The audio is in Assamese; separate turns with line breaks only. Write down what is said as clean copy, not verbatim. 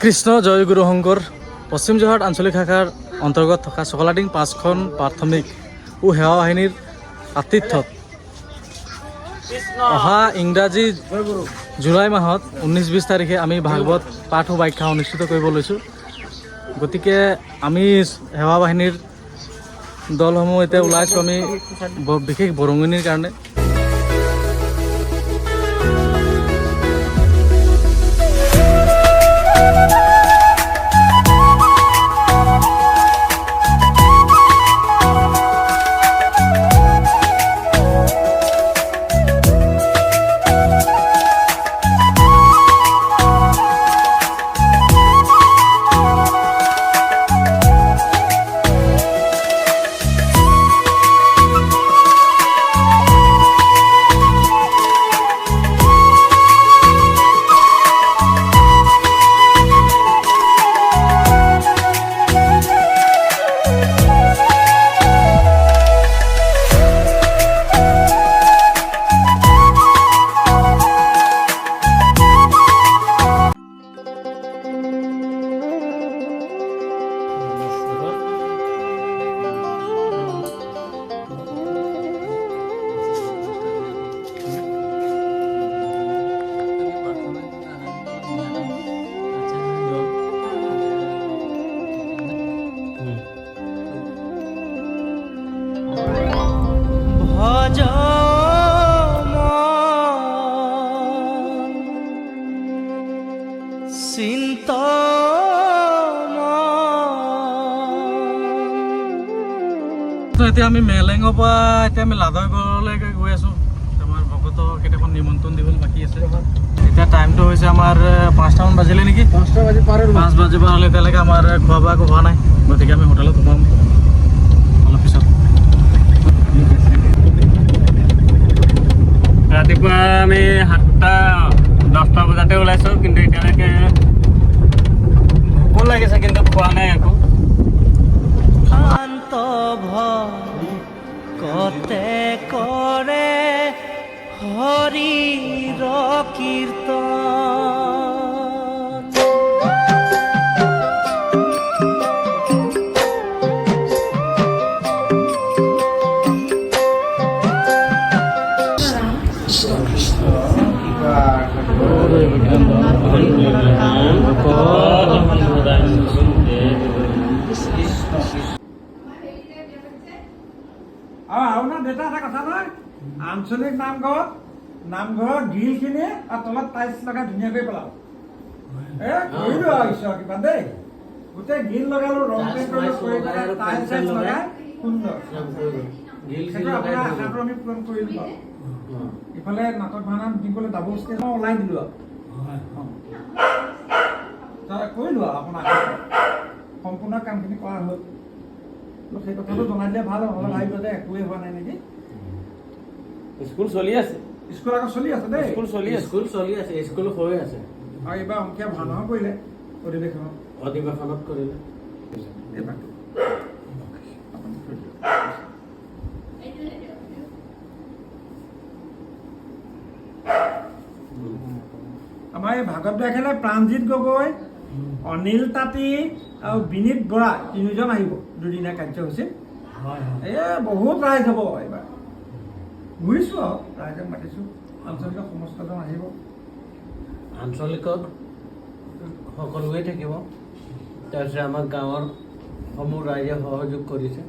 কৃষ্ণ জয় গুৰু শংকৰ পশ্চিম যোৰহাট আঞ্চলিক শাখাৰ অন্তৰ্গত থকা চকলাডিং 5খন প্ৰাথমিক ও সেৱা বাহিনীৰ আতিথ্যত অহা ইংৰাজী জুলাই মাহত 19-20 তাৰিখে আমি ভাগৱত পাঠ ও ব্যাখ্যা অনুষ্ঠিত কৰিব লৈছোঁ। গতিকে আমি সেৱা বাহিনীৰ দলসমূহ এতিয়া ওলাইছোঁ আমি বিশেষ বৰঙণিৰ কাৰণে। এতিয়া আমি মেলেঙৰ পৰা এতিয়া আমি লাদৈগড়লৈকে গৈ আছোঁ। আমাৰ ভকতক কেইটামান নিমন্ত্ৰণ দিবলৈ বাকী আছে। এতিয়া টাইমটো হৈছে আমাৰ 5টামান বাজিলে নেকি, 5 বাজিব হ'লে এতিয়ালৈকে আমাৰ খোৱা বোৱা একো হোৱা নাই। গতিকে আমি হোটেলত সোমাম অলপ পিছত।
ৰাতিপুৱা আমি 7টা-10টা বজাতে ওলাইছোঁ, কিন্তু এতিয়ালৈকে ভোকো লাগিছে, কিন্তু খোৱা নাই একো।
কতে কৰে হৰিৰ কীৰ্তন,
এটা কথা নহয়, আঞ্চলিক নামঘৰৰ গ্ৰিলখিনি আৰু তলত টাইলছ লগাই ধুনীয়াকৈ পেলাও। কৰিলো আৰু ঈশ্বৰ কিবা দেই, গোটেই গ্ৰিল লগালো, ৰং পেইণ্ট কৰি টাইলছ লগাই সুন্দৰ। সেইটো আপোনাৰ আশাটো আমি পূৰণ কৰিলো বাৰু। ইফালে নাটক ভাওনা দিবলৈ ডাবল ষ্টেজ ওলাই দিলো আৰু কৰিলো আৰু আপোনাৰ সম্পূৰ্ণ কামখিনি কৰা হ'ল। সেই কথাটো জনাই দিলে ভাল হ'ল, ভাবিব যে একোৱেই হোৱা নাই নেকি।
স্কুল চলি আছে,
স্কুল আকৌ চলি আছে দেই,
স্কুল চলি আছে, স্কুল হৈ আছে।
আৰু এইবাৰ অংকীয়া ভাওনাও কৰিলে অধিৱেশনত
কৰিলে।
আমাৰ এই ভাগৱত ব্যাখ্যালে প্ৰাণজিৎ গগৈ, অনিল তাঁতী আৰু বিনীত বৰা তিনিজন আহিব দুদিনীয়া কাৰ্যসূচীত। বহুত ৰাইজ হ'ব এইবাৰ। ঘূৰিছোঁ আৰু ৰাইজক মাতিছোঁ, আঞ্চলিক সমস্তজন আহিব।
আঞ্চলিকত সকলোৱে থাকিব, তাৰপিছত আমাৰ গাঁৱৰ সমূহ ৰাইজে সহযোগ কৰিছে।